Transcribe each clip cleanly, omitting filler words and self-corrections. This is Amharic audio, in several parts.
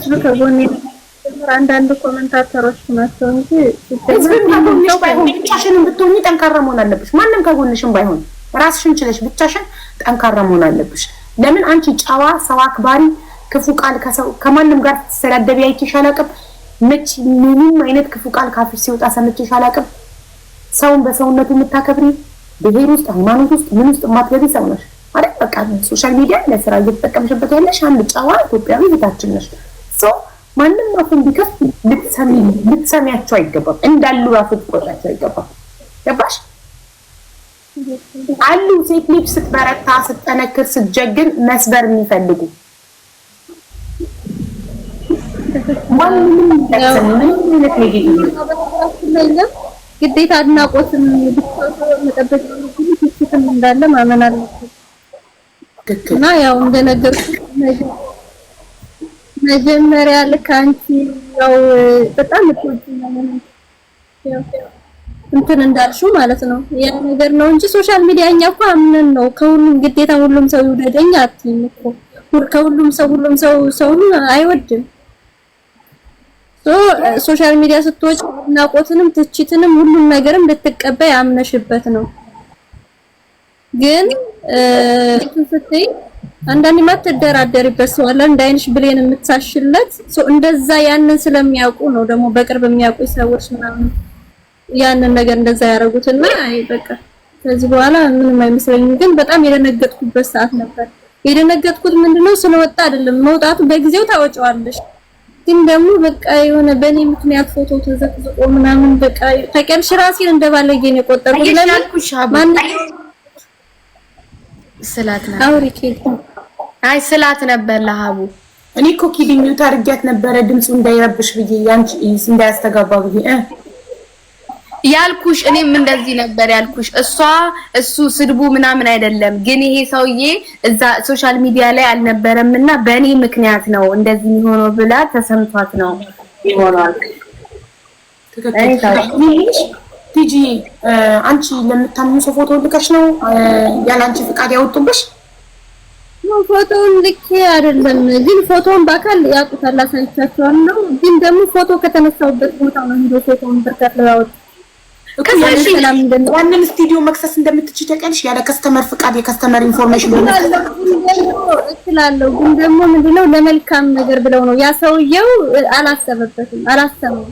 ህዝብ ከጎኔ አንዳንድ ኮሜንታተሮች ናቸው እንጂ ብቻሽን ብትሆኚ ጠንካራ መሆን አለብሽ። ማንም ከጎንሽም ባይሆን ራስሽን ችለሽ ብቻሽን ጠንካራ መሆን አለብሽ። ለምን አንቺ ጨዋ ሰው አክባሪ ክፉ ቃል ከማንም ጋር ተሰዳደቢ አይቼሽ አላውቅም። ምንም አይነት ክፉ ቃል ካፍሽ ሲወጣ ሰምቼሽ አላውቅም። ሰውን በሰውነቱ የምታከብሪ ብሔር ውስጥ ሃይማኖት ውስጥ ምን ውስጥ ማትገቢ ሰው ነሽ አይደል? በቃ ሶሻል ሚዲያ ለስራ እየተጠቀምሽበት ያለሽ አንድ ጨዋ ኢትዮጵያዊ ቤታችን ነሽ። ማንም አፉን ቢከፍ ልትሰሚያቸው አይገባም። እንዳሉ ራሱ ትቆጣቸው አይገባም። ገባሽ? አሉ ሴት ልጅ ስትበረታ ስትጠነክር ስትጀግን መስበር የሚፈልጉ ማንንም ግዴታ አድናቆትን መጠበቅ እንዳለ ማመን አለብን እና ያው እንደነገርኩት መጀመሪያ ልክ አንቺ ያው በጣም እንትን እንዳልሽው ማለት ነው ያ ነገር ነው እንጂ ሶሻል ሚዲያ እኛ እኮ አምነን ነው ከሁሉም ግዴታ ሁሉም ሰው ይውደደኝ አትይም እኮ ከሁሉም ሰው ሰውን አይወድም። ሶሻል ሚዲያ ስትወጪ ናቆትንም ትችትንም ሁሉም ነገርም ልትቀበይ አምነሽበት ነው። ግን ስትይ አንዳንዴ ማትደራደሪበት ሰው አለ እንዳይንሽ ብሌን የምትሳሽለት እንደዛ ያንን ስለሚያውቁ ነው ደግሞ በቅርብ የሚያውቁ ሰዎች ምናምን ያንን ነገር እንደዛ ያደርጉትና አይ በቃ ከዚህ በኋላ ምንም አይመስለኝም። ግን በጣም የደነገጥኩበት ሰዓት ነበር። የደነገጥኩት ምንድነው ስለወጣ አይደለም መውጣቱ በጊዜው ታወጪዋለሽ። ግን ደግሞ በቃ የሆነ በእኔ ምክንያት ፎቶ ተዘቅዝቆ ምናምን በቃ ተቀልሽ ራሴን እንደባለጌ ነው የቆጠርኩት። ለምን ስላት ነበር አይ ስላት ነበር ለሃቡ እኔ እኮ ኪዲኒው ታርጊያት ነበረ ድምጹ እንዳይረብሽ ብዬ ያንቺ እንዳያስተጋባ ብዬ ያልኩሽ እኔም እንደዚህ ነበር ያልኩሽ። እሱ ስድቡ ምናምን አይደለም ግን ይሄ ሰውዬ እዛ ሶሻል ሚዲያ ላይ አልነበረምና በእኔ ምክንያት ነው እንደዚህ የሚሆነው ብላ ተሰምቷት ነው ይሆናል። ቲጂ አንቺ ለምታምኑ ሰው ፎቶ ልከሽ ነው ያላንቺ ፍቃድ ያወጡብሽ? ነው ፎቶውን ልክ አይደለም ግን ፎቶውን በአካል ያውቁታል አሳይቻቸዋለሁ። ግን ደግሞ ፎቶ ከተነሳውበት ቦታ ነው ሄዶ ፎቶውን በርከት ያወጡ ዋናን ስቱዲዮ መክሰስ እንደምትችይ ታውቂያለሽ። ያለ ከስተመር ፍቃድ የከስተመር ኢንፎርሜሽን እችላለሁ። ግን ደግሞ ምንድነው ለመልካም ነገር ብለው ነው ያ ሰውየው አላሰበም።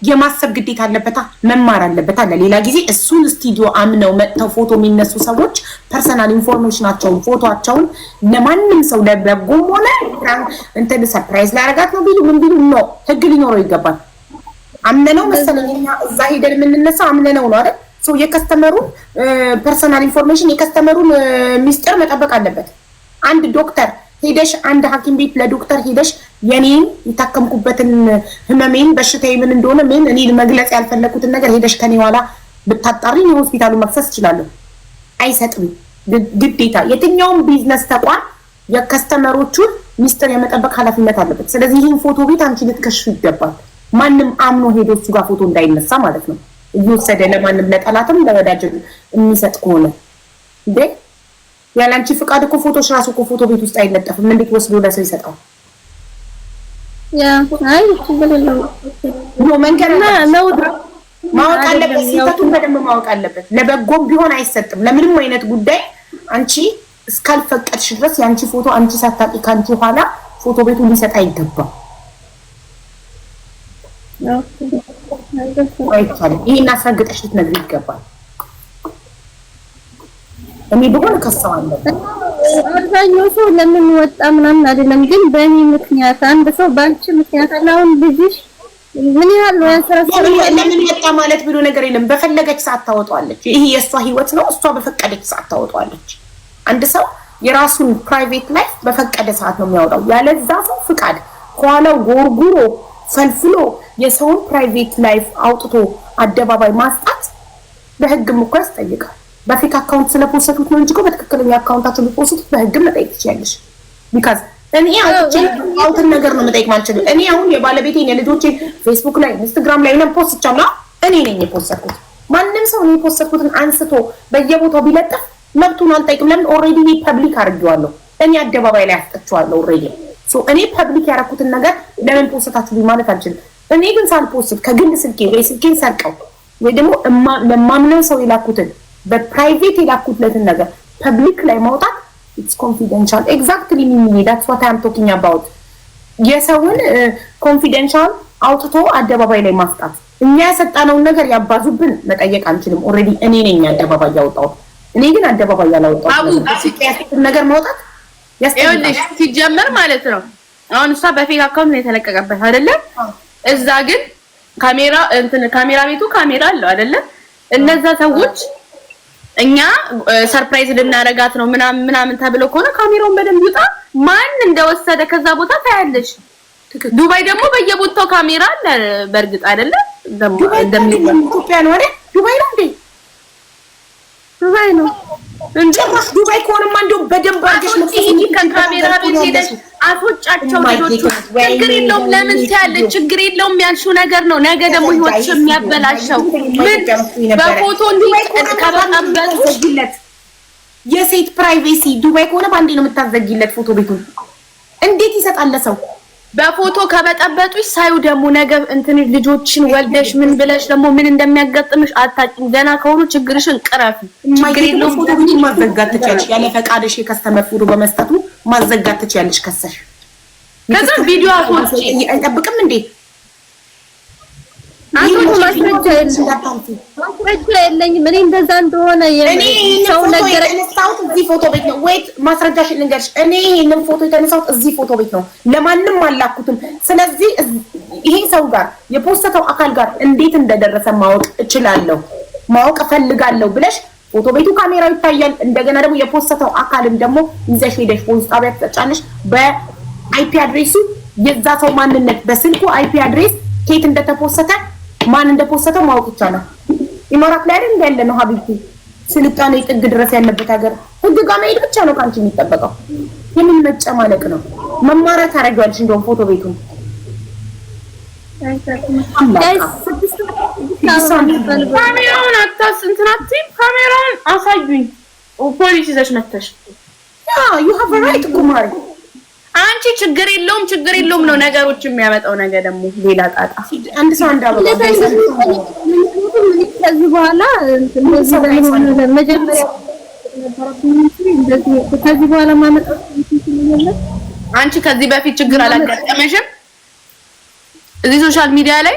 የማሰብ ግዴታ አለበታ መማር አለበታ። ለሌላ ጊዜ እሱን ስቱዲዮ አምነው መጥተው ፎቶ የሚነሱ ሰዎች ፐርሰናል ኢንፎርሜሽናቸውን ፎቶአቸውን ለማንም ሰው ለበጎም ሆነ እንትን ሰርፕራይዝ ላረጋት ነው ቢሉ ምን ቢሉ ነው ህግ ሊኖረው ይገባል። አምነነው መሰለኝ እዛ ሄደን የምንነሳው አምነነው ነው አይደል? ሶ የከስተመሩን ፐርሰናል ኢንፎርሜሽን የከስተመሩን ሚስጥር መጠበቅ አለበት። አንድ ዶክተር ሄደሽ አንድ ሐኪም ቤት ለዶክተር ሄደሽ የኔን የታከምኩበትን ህመሜን በሽታዬ ምን እንደሆነ ምን እኔ መግለጽ ያልፈለኩትን ነገር ሄደሽ ከኔ ኋላ ብታጣሪ የሆስፒታሉ መክሰስ ይችላል። አይሰጥም ግዴታ። የትኛውም ቢዝነስ ተቋም የከስተመሮቹን ሚስጥር የመጠበቅ ኃላፊነት አለበት። ስለዚህ ይሄን ፎቶ ቤት አንቺ ልትከሽፉ ይገባል። ማንም አምኖ ሄዶ እሱ ጋር ፎቶ እንዳይነሳ ማለት ነው። እየወሰደ ለማንም ለጠላትም ለወዳጅ የሚሰጥ ከሆነ እንዴ ያላንቺ ፍቃድ እኮ ፎቶሽ ራሱ እኮ ፎቶ ቤት ውስጥ አይለጠፍም። እንዴት ወስዶ ለሰው ይሰጣው? ያ አይ ነው መንገርና ነው ማወቅ አለበት። ሲታቱን በደንብ ማወቅ አለበት። ለበጎም ቢሆን አይሰጥም። ለምንም አይነት ጉዳይ አንቺ እስካልፈቀድሽ ድረስ ያንቺ ፎቶ አንቺ ሳታቂ ካንቺ ኋላ ፎቶ ቤቱ ሊሰጥ አይገባም። አይቻልም። ይሄን አስረግጠሽ ልትነግሪው ይገባል። እኔ በሆነ ከሰዋለሁ አብዛኛው ሰው ለምን ወጣ ምናምን አይደለም፣ ግን በእኔ ምክንያት አንድ ሰው ባንቺ ምክንያት አሁን ልጅሽ ምን ያህል ነው ያንሰራሰረ ለምን ወጣ ማለት ብሎ ነገር የለም። በፈለገች ሰዓት ታወጣለች። ይሄ የሷ ህይወት ነው። እሷ በፈቀደች ሰዓት ታወጣለች። አንድ ሰው የራሱን ፕራይቬት ላይፍ በፈቀደ ሰዓት ነው የሚያወጣው። ያለዛ ሰው ፍቃድ ከኋላው ጎርጉሮ ፈልፍሎ የሰውን ፕራይቬት ላይፍ አውጥቶ አደባባይ ማስጣት በህግም እኮ ያስጠይቃል። በፌክ አካውንት ስለፖስቱት ነው እንጂ እኮ በትክክለኛ አካውንታቸው ሊፖስቱት በህግም መጠየቅ ትችያለሽ። ቢካዝ እኔ አውጥተን ነገር ነው መጠየቅ ማለት ነው። እኔ አሁን የባለቤቴን የልጆቼን ፌስቡክ ላይ ኢንስታግራም ላይ ነው ፖስት ቻላ እኔ ነኝ የፖስተኩት። ማንም ሰው እኔ የፖስተኩትን አንስቶ በየቦታው ቢለጥፍ መብቱን አልጠይቅም። ለምን ኦልሬዲ እኔ ፐብሊክ አድርጌዋለሁ። እኔ አደባባይ ላይ አስጠቸዋለሁ ኦልሬዲ። እኔ ፐብሊክ ያደረኩትን ነገር ለምን ፖስታችሁ ማለት አልችልም። እኔ ግን ሳልፖስት ከግል ስልኬ ወይ ስልኬን ሰርቀው ወይ ደግሞ ለማምነው ሰው የላኩትን በፕራይቬት የላኩትለትን ነገር ፐብሊክ ላይ ማውጣት it's confidential exactly meaning that's what I am talking about የሰውን ኮንፊደንሻል አውጥቶ አደባባይ ላይ ማፍጣት እኛ ያሰጣነውን ነገር ያባዙብን መጠየቅ አንችልም ኦሬዲ እኔ ነኝ አደባባይ ያወጣው እኔ ግን አደባባይ ያላወጣው ያስጠየቅኩትን ነገር ማውጣት ይኸውልሽ ሲጀመር ማለት ነው አሁን እሷ በፌክ አካውንት ነው የተለቀቀበት አይደለ እዛ ግን ካሜራ ቤቱ ካሜራ አለው አይደለ እነዛ ሰዎች እኛ ሰርፕራይዝ ልናረጋት ነው ምናምን ተብሎ ከሆነ ካሜራውን በደንብ ይውጣ ማን እንደወሰደ ከዛ ቦታ ታያለሽ ዱባይ ደግሞ በየቦታው ካሜራ አለ በርግጥ አይደለ ኢትዮጵያ ነው አይደል ዱባይ ነው እንዴ ዱባይ ከሆነማ እንደው በደንብ አድርገሽ ነው ከካሜራ ቤት ሄደሽ አፎጫቸው ልጆቹ ችግር የለውም ለምን ትያለሽ ችግር የለውም ያልሽው ነገር ነው ነገ ደግሞ ህይወትሽ የሚያበላሸው ምን በፎቶ እንዲቀርቀበጡት የሴት ፕራይቬሲ ዱባይ ከሆነ ባንዴ ነው የምታዘጊለት ፎቶ ቤቱን እንዴት ይሰጣል ለሰው በፎቶ ከበጠበጡሽ ሳዩ ደግሞ ነገ እንትን ልጆችን ወልደሽ ምን ብለሽ ደግሞ ምን እንደሚያጋጥምሽ አታውቂም ገና ከሆኑ ችግርሽን ቅረፊ ችግር የለውም ፎቶ ቤቱ ማዘጋት ትችያለሽ ያለ ፈቃድሽ የከስተመር ፎቶ በመስጠቱ ማዘጋት ትችያለሽ ከሰሽ ከዛ ቪዲዮ አፎቶ አይጠብቅም እንዴ አንተ ማስረጃ የለኝም እኔ እንደዛ እንደሆነ የሰው ነገር የተነሳሁት እዚህ ፎቶ ቤት ነው ወይት ማስረጃሽን ልንገርሽ እኔ ይሄንን ፎቶ የተነሳሁት እዚህ ፎቶ ቤት ነው ለማንም አላኩትም ስለዚህ ይሄ ሰው ጋር የፖስተው አካል ጋር እንዴት እንደደረሰ ማወቅ እችላለሁ ማወቅ ፈልጋለሁ ብለሽ ፎቶ ቤቱ ካሜራ ይታያል እንደገና ደግሞ የፖስተው አካልም ደግሞ ይዘሽ ሄደሽ ፖስት ጣቢያ ተጫነሽ በአይፒ አድሬሱ የዛ ሰው ማንነት በስልኩ አይፒ አድሬስ ከየት እንደተፖሰተ ማን እንደፖሰተው ማወቅ ይቻላል ኢማራት ላይ አይደል ያለ ነው ሀቢብቲ ስልጣኔ ጥግ ድረስ ያለበት ሀገር ህግ ጋር መሄድ ብቻ ነው ካንቺ የሚጠበቀው የምን መጨማለቅ ነው መማራት አረጋልሽ እንደው ፎቶ ቤቱን ካሜራውን አታስንትናቲ ካሜራውን አሳዩኝ ፖሊስ ይዘሽ መተሽ you have a right ኩማሪ አንቺ ችግር የለውም ነው ነገሮች የሚያመጣው ነገር ደግሞ ሌላ ጣጣ አንድ ሰው እንዳበላ ከዚህ በኋላ እንደዚህ መጀመሪያ እንደዚህ ከዚህ በኋላ ማመጣው አንቺ ከዚህ በፊት ችግር አላጋጠመሽም እዚህ ሶሻል ሚዲያ ላይ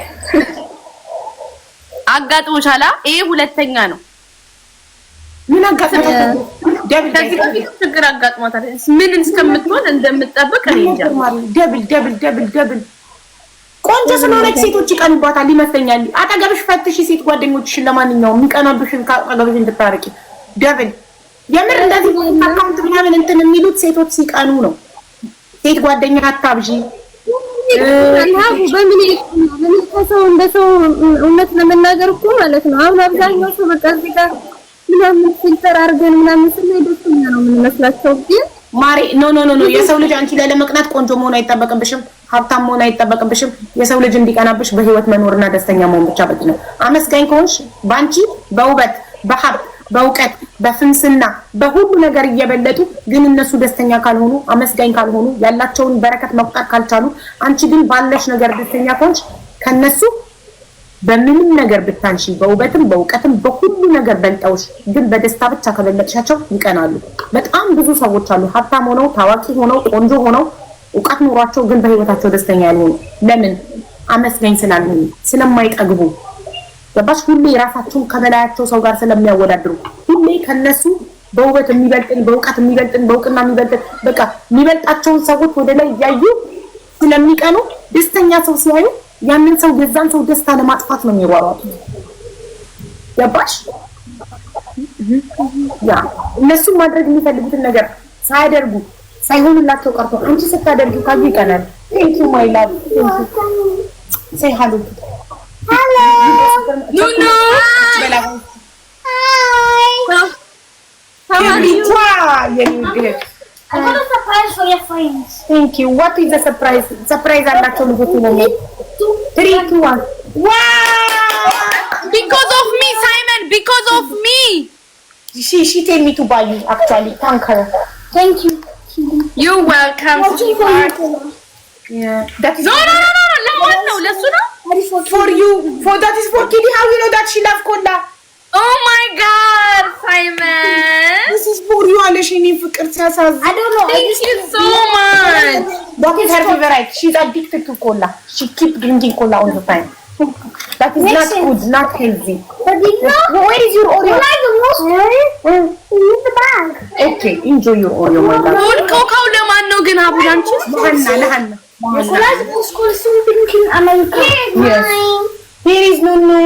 አጋጥሞሻላ ይሄ ሁለተኛ ነው ምን አጋጥሞታል ችግር አጋጥሞታል ምን እስከምትሆን እንደምትጠብቅ እንጃ ደብል ቆንጆ ስለሆነች ሴቶች ይቀኑባታል ይመስለኛል አጠገብሽ ፈትሽ ሴት ጓደኞችሽን ለማንኛውም የሚቀናብሽን ካጠገብሽ እንድታረቂ ደብል የምር እንደዚህ አካውንት ምናምን እንትን የሚሉት ሴቶች ሲቀኑ ነው ሴት ጓደኛ አታብዢ አላሁ በምን ከሰው እንደሰው እውነት ለመናገር እኮ ማለት ነው አሁን አብዛኛው ሰው በቃ እዚህ ጋር ምናምን ፊልተር አድርገን ምናምን ስለደስተኛ ነው የምንመስላቸው ግን ማሪ ኖ የሰው ልጅ አንቺ ላይ ለመቅናት ቆንጆ መሆን አይጠበቅብሽም ሀብታም መሆን አይጠበቅብሽም የሰው ልጅ እንዲቀናብሽ በህይወት መኖርና ደስተኛ መሆን ብቻ በቂ ነው አመስጋኝ ከሆንሽ ባንቺ በውበት በሀብት በእውቀት በፍምስና በሁሉ ነገር እየበለጡ ግን እነሱ ደስተኛ ካልሆኑ አመስጋኝ ካልሆኑ ያላቸውን በረከት መቁጠር ካልቻሉ አንቺ ግን ባለሽ ነገር ደስተኛ ከሆንሽ ከነሱ በምንም ነገር ብታንሺ በውበትም በእውቀትም በሁሉ ነገር በልጠውሽ ግን በደስታ ብቻ ከበለጥሻቸው ይቀናሉ በጣም ብዙ ሰዎች አሉ ሀብታም ሆነው ታዋቂ ሆነው ቆንጆ ሆነው እውቀት ኖሯቸው ግን በህይወታቸው ደስተኛ ያልሆኑ ለምን አመስጋኝ ስላልሆኑ ስለማይጠግቡ ገባሽ ሁሌ ራሳቸውን ከበላያቸው ሰው ጋር ስለሚያወዳድሩ ሁሌ ከነሱ በውበት የሚበልጥን በእውቀት የሚበልጥን በእውቅና የሚበልጥን በቃ የሚበልጣቸውን ሰዎች ወደ ላይ ያዩ ስለሚቀኑ ደስተኛ ሰው ሲያዩ ያንን ሰው የዛን ሰው ደስታ ለማጥፋት ነው የሚሯሯጡት ገባሽ ያ እነሱ ማድረግ የሚፈልጉትን ነገር ሳያደርጉ ሳይሆንላቸው ቀርቶ አንቺ ስታደርጊ ካዩ ይቀናል thank you my love say hello ኑኑ how are you I got a surprise for your friends. Thank you. What is the surprise? Surprise አላቸው ልጆቹ ነው 3 2 1 wow because of me Simon because of me she tell me to buy you actually thank her thank you You welcome. Yeah. That is No. No. Let's do for you. For that is for Kitty. How you know that she love cola? Oh my God, Simon. This is for you, Alishini. I don't know. Thank you so much. That is her favorite. She's addicted to cola. She keep drinking cola all the time. That is not good, not healthy. Where is your Oreo? In the bag. Okay, enjoy your Oreo, my love. Good cocoa leman no gina bulanchi. Hanna. School drinking America. Yes. Here is Nunu.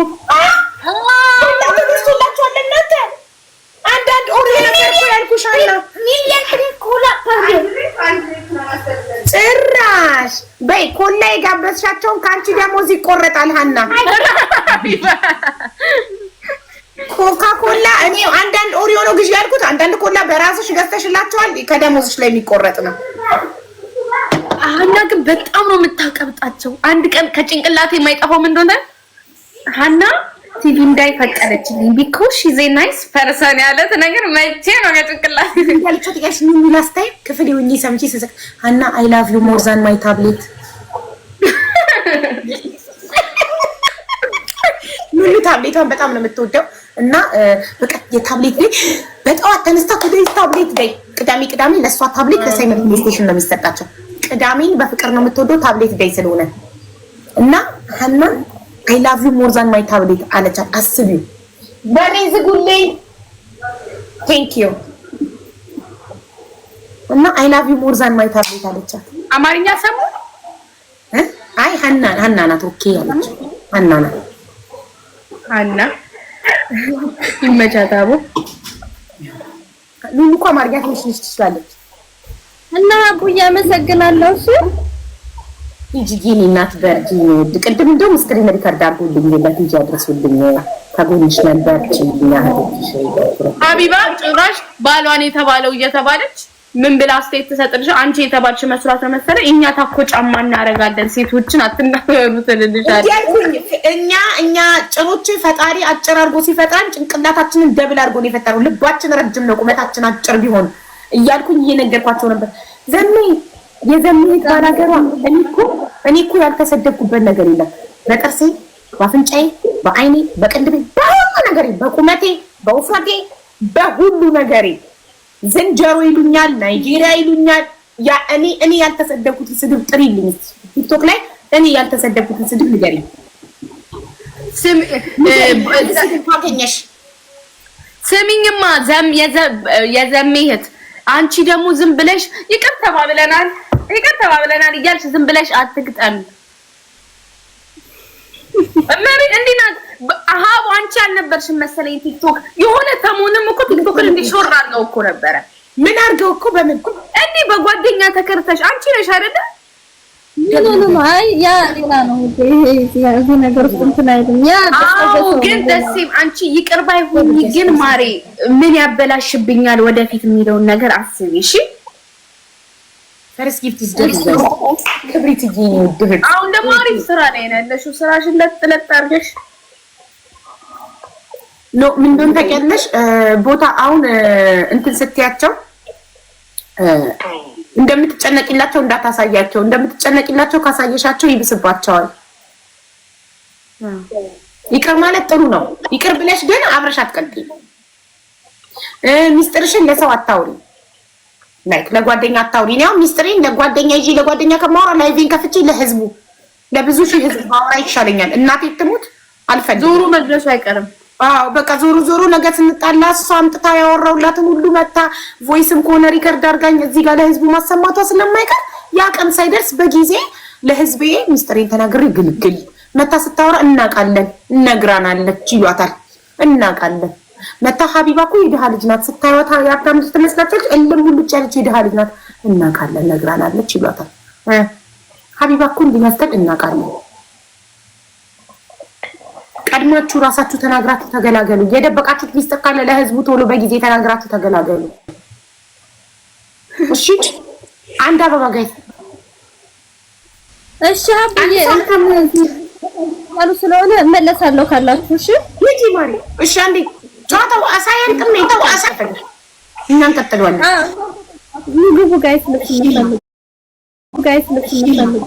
አንዳንድ ኦሪዮ ነገር ያልኩሻና ሚሊየን ኮላ ጭራሽ በይ ኮላ የጋበዝሻቸውን ከአንቺ ደሞዝ ይቆረጣል። ሀና ኮካ ኮላ እኔ አንዳንድ ኦሪዮ ነው ግዢ ያልኩት። አንዳንድ ኮላ በራስሽ ገዝተሽላቸዋል። ከደሞዝሽ ላይ የሚቆረጥ ነው። ሀና ግን በጣም ነው የምታቀብጣቸው። አንድ ቀን ከጭንቅላቴ የማይጠፋው ምን እንደሆነ ሀና ቲቪ እንዳይፈቀደችልኝ because she's a nice person ያለት ነገር መቼ ነው ከጭንቅላቴ ያልቻት ያሽ ምን ላስታይ ክፍል ይሁን ሰምቼ ስስቅ ሀና I love you more than my tablet ምን ታብሌቷን በጣም ነው የምትወደው እና በቃ የታብሌት ላይ በጠዋት ተነስታ ወደ ታብሌት ላይ ቅዳሜ ለሷ ታብሌት ለሳይመን ፕሌይስቴሽን ነው የሚሰጣቸው። ቅዳሜን በፍቅር ነው የምትወደው ታብሌት ላይ ስለሆነ እና ሀና I love you more than my tablet አለቻት። አስቢው በሬ ዝጉልኝ thank you እና I love you more than my tablet አለቻት። አማርኛ ሰሙ አይ ሀና ናት ኦኬ አለች። ሀና ይመቻታቡ ምን እኮ አማርኛ ትንሽ ትችላለች እና አቡዬ አመሰግናለሁ። እሺ ይጂጊኒ እናት በርጂ ቅድም እንደውም ስክሪን ሪከርድ አድርጎልኝ ለልጅ አድርሱልኝ ከጎንሽ ነበርች እናትሽ ሀቢባ ጭራሽ ባሏን የተባለው እየተባለች ምን ብላ አስተያየት ትሰጥልሽ? አንቺ የተባልሽ መስራት ነው መሰለኝ። እኛ ታኮ ጫማ እናረጋለን ሴቶችን አትናገሩ ትልልሻለች። ያልኩኝ እኛ ጭኖች ፈጣሪ አጭር አድርጎ ሲፈጥራን ጭንቅላታችንን ደብል አድርጎ ነው የፈጠረው። ልባችን ረጅም ነው ቁመታችን አጭር ቢሆን እያልኩኝ እየነገርኳቸው ነበር። የዘመኔት ባላገሯ እኔ እኮ ያልተሰደብኩበት ነገር የለም። በጥርሴ፣ በአፍንጫዬ፣ በአይኔ፣ በቅንድቤ፣ በሁሉ ነገሬ፣ በቁመቴ፣ በውፍረቴ፣ በሁሉ ነገሬ ዝንጀሮ ይሉኛል፣ ናይጄሪያ ይሉኛል። ያ እኔ ያልተሰደብኩትን ስድብ ጥሪልኝ ቲክቶክ ላይ እኔ ያልተሰደብኩትን ስድብ ንገሪኝ። ታገኘሽ ስሚኝማ የዘሜህት አንቺ ደግሞ ዝም ብለሽ ይቅር ተባብለናል እያልሽ ዝም ብለሽ አትግጠም። እመሪ እንዲናት አሃው አንቺ አልነበርሽም መሰለኝ ቲክቶክ የሆነ ተሞንም እኮ ቲክቶክን እንዲሾር አድርገው እኮ ነበረ። ምን አድርገው እኮ በምን እንዴ በጓደኛ ተከርተሽ አንቺ ነሽ አይደለ? ምን አይ ያ ሌላ ነው ይሄ ነገር እንትን አይደለም። ያ ግን ደሴም አንቺ ይቅር ባይሆን ግን ማሬ ምን ያበላሽብኛል ወደፊት የሚለውን ነገር አስቢ እሺ። ፈርስት ጊፍት ይዝደርስ ክብሪት ይገኝ ድህት አሁን ደግሞ አሪፍ ስራ ላይ ነው ያለሽው። ስራሽን ለጥለጥ አድርገሽ ኖ ምን እንደሆነ ታውቂያለሽ? ቦታ አሁን እንትን ስትያቸው እንደምትጨነቂላቸው እንዳታሳያቸው። እንደምትጨነቂላቸው ካሳየሻቸው ይብስባቸዋል። ይቅር ማለት ጥሩ ነው። ይቅር ብለሽ ግን አብረሽ አትቀጥይ። ሚስጥርሽን ለሰው አታውሪ። ላይክ ለጓደኛ አታውሪ። ነው ሚስጥሬን ለጓደኛ ይዤ ለጓደኛ ከማውራ ላይቪን ከፍቼ ለህዝቡ ለብዙ ሺህ ህዝብ ማውራ ይሻለኛል። እናቴ ትሙት አልፈልግም። ዞሩ መድረሱ አይቀርም። አዎ በቃ ዞሩ ነገ ስንጣላ እሷ አምጥታ ያወራውላትን ሁሉ መታ ቮይስም ከሆነ ሪከርድ አድርጋኝ እዚህ ጋር ለህዝቡ ማሰማቷ ስለማይቀር ያ ቀን ሳይደርስ በጊዜ ለህዝቤ ሚስጥሬን ተናግሬ ግልግል መታ ስታወራ እናቃለን እነግራናለች ይሏታል። እናቃለን መታ ሀቢባ እኮ የድሃ ልጅ ናት ስታዩት ያብታም ትመስላችኋለች። እልም ሁሉ ጫለች የድሃ ልጅ ናት እናቃለን ነግራናለች ይሏታል። ሀቢባ እኮ እንዲመስል እናቃለን። ቀድማችሁ ራሳችሁ ተናግራችሁ ተገላገሉ። የደበቃችሁት ሚስጥር ካለ ለህዝቡ ቶሎ በጊዜ ተናግራችሁ ተገላገሉ። እሺ አንድ አበባ ጋይ እሺ አብዬ ያሉ ስለሆነ እመለሳለሁ ካላችሁ እሺ ልጅ ማሪ እሺ አንዴ ጫታው አሳያልቅም ነው ተው አሳፈኝ እኛን ቀጥሏል። ግቡ ጋይስ ልብስ እንፈልግ